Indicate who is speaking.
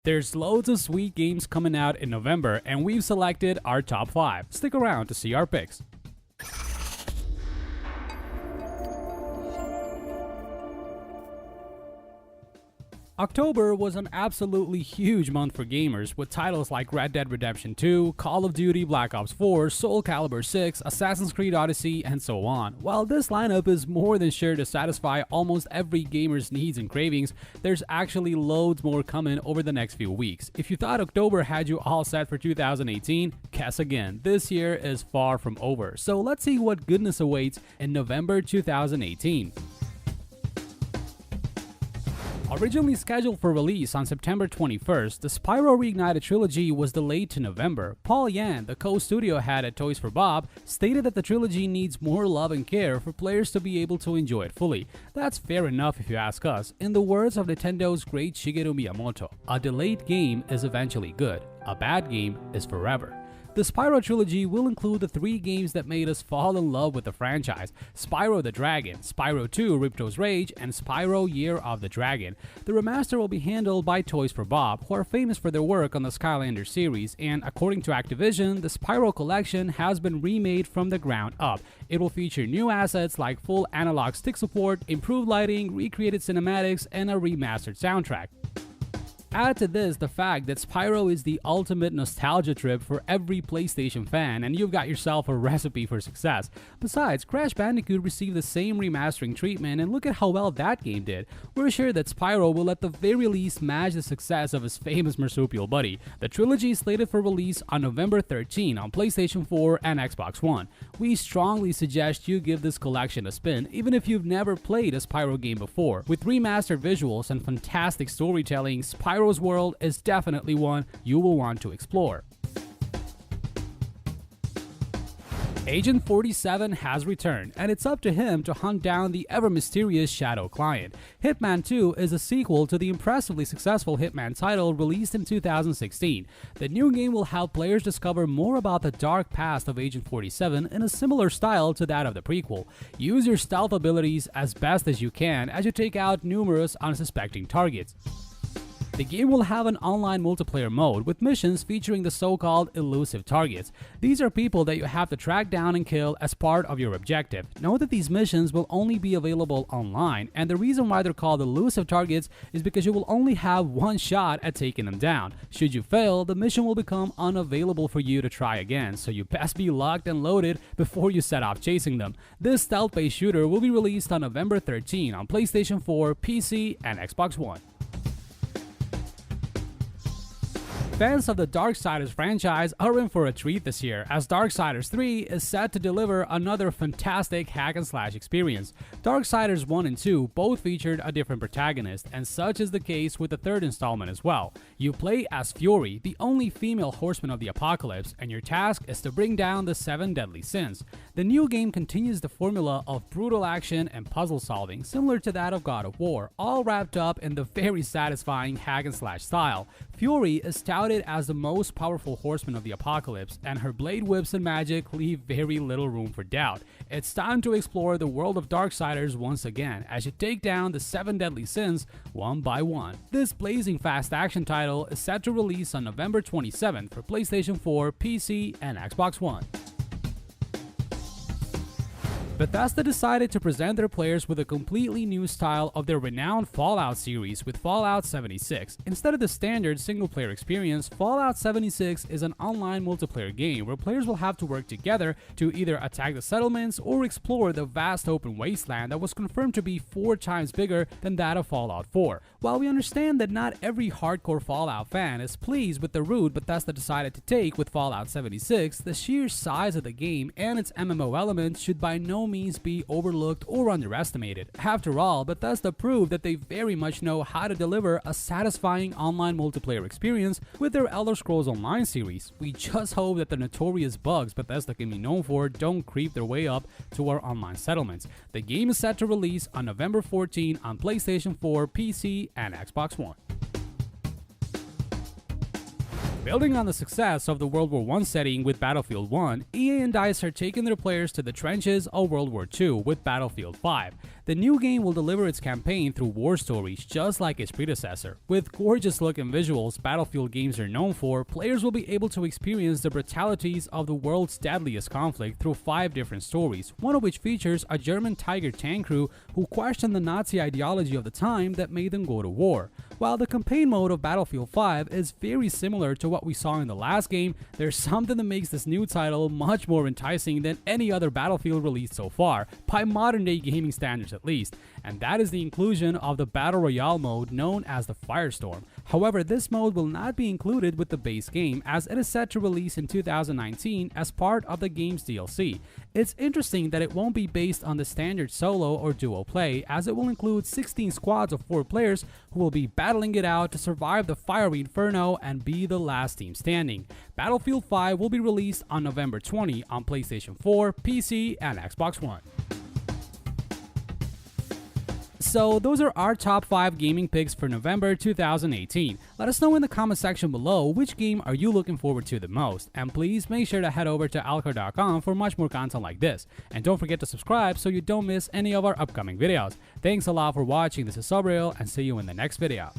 Speaker 1: There's loads of sweet games coming out in November, and we've selected our top 5. Stick around to see our picks. October was an absolutely huge month for gamers, with titles like Red Dead Redemption 2, Call of Duty Black Ops 4, Soul Calibur 6, Assassin's Creed Odyssey, and so on. While this lineup is more than sure to satisfy almost every gamer's needs and cravings, there's actually loads more coming over the next few weeks. If you thought October had you all set for 2018, guess again, this year is far from over. So let's see what goodness awaits in November 2018. Originally scheduled for release on September 21st, the Spyro Reignited Trilogy was delayed to November. Paul Yan, the co-studio head at Toys for Bob, stated that the trilogy needs more love and care for players to be able to enjoy it fully. That's fair enough if you ask us. In the words of Nintendo's great Shigeru Miyamoto, a delayed game is eventually good. A bad game is forever. The Spyro trilogy will include the 3 games that made us fall in love with the franchise: Spyro the Dragon, Spyro 2 Ripto's Rage, and Spyro Year of the Dragon. The remaster will be handled by Toys for Bob, who are famous for their work on the Skylanders series, and according to Activision, the Spyro collection has been remade from the ground up. It will feature new assets like full analog stick support, improved lighting, recreated cinematics, and a remastered soundtrack. Add to this the fact that Spyro is the ultimate nostalgia trip for every PlayStation fan, and you've got yourself a recipe for success. Besides, Crash Bandicoot received the same remastering treatment, and look at how well that game did. We're sure that Spyro will at the very least match the success of his famous marsupial buddy. The trilogy is slated for release on November 13 on PlayStation 4 and Xbox One. We strongly suggest you give this collection a spin, even if you've never played a Spyro game before. With remastered visuals and fantastic storytelling, Spyro's world is definitely one you will want to explore. Agent 47 has returned, and it's up to him to hunt down the ever-mysterious Shadow Client. Hitman 2 is a sequel to the impressively successful Hitman title released in 2016. The new game will help players discover more about the dark past of Agent 47 in a similar style to that of the prequel. Use your stealth abilities as best as you can as you take out numerous unsuspecting targets. The game will have an online multiplayer mode with missions featuring the so-called elusive targets. These are people that you have to track down and kill as part of your objective. Note that these missions will only be available online, and the reason why they're called elusive targets is because you will only have one shot at taking them down. Should you fail, the mission will become unavailable for you to try again, so you best be locked and loaded before you set off chasing them. This stealth-based shooter will be released on November 13 on PlayStation 4, PC, and Xbox One. Fans of the Darksiders franchise are in for a treat this year, as Darksiders 3 is set to deliver another fantastic hack-and-slash experience. Darksiders 1 and 2 both featured a different protagonist, and such is the case with the third installment as well. You play as Fury, the only female horseman of the apocalypse, and your task is to bring down the 7 deadly sins. The new game continues the formula of brutal action and puzzle solving, similar to that of God of War, all wrapped up in the very satisfying hack-and-slash style. Fury is touted as the most powerful horseman of the apocalypse, and her blade whips and magic leave very little room for doubt. It's time to explore the world of Darksiders once again, as you take down the 7 deadly sins one by one. This blazing fast action title is set to release on November 27th for PlayStation 4, PC, and Xbox One. Bethesda decided to present their players with a completely new style of their renowned Fallout series with Fallout 76. Instead of the standard single-player experience, Fallout 76 is an online multiplayer game where players will have to work together to either attack the settlements or explore the vast open wasteland that was confirmed to be 4 times bigger than that of Fallout 4. While we understand that not every hardcore Fallout fan is pleased with the route Bethesda decided to take with Fallout 76, the sheer size of the game and its MMO elements should by no means be overlooked or underestimated. After all, Bethesda proved that they very much know how to deliver a satisfying online multiplayer experience with their Elder Scrolls Online series. We just hope that the notorious bugs Bethesda can be known for don't creep their way up to our online settlements. The game is set to release on November 14 on PlayStation 4, PC, and Xbox One. Building on the success of the World War I setting with Battlefield 1, EA and DICE are taking their players to the trenches of World War II with Battlefield 5. The new game will deliver its campaign through war stories just like its predecessor. With gorgeous looking visuals Battlefield games are known for, players will be able to experience the brutalities of the world's deadliest conflict through 5 different stories, one of which features a German Tiger tank crew who questioned the Nazi ideology of the time that made them go to war. While the campaign mode of Battlefield 5 is very similar to what we saw in the last game, there's something that makes this new title much more enticing than any other Battlefield released so far, by modern day gaming standards at least, and that is the inclusion of the Battle Royale mode known as the Firestorm. However, this mode will not be included with the base game as it is set to release in 2019 as part of the game's DLC. It's interesting that it won't be based on the standard solo or duo play, as it will include 16 squads of 4 players who will be battling it out to survive the fiery inferno and be the last team standing. Battlefield 5 will be released on November 20 on PlayStation 4, PC, and Xbox One. So those are our top 5 gaming picks for November 2018. Let us know in the comment section below which game are you looking forward to the most, and please make sure to head over to AltChar.com for much more content like this, and don't forget to subscribe so you don't miss any of our upcoming videos. Thanks a lot for watching, this is Spyro, and see you in the next video.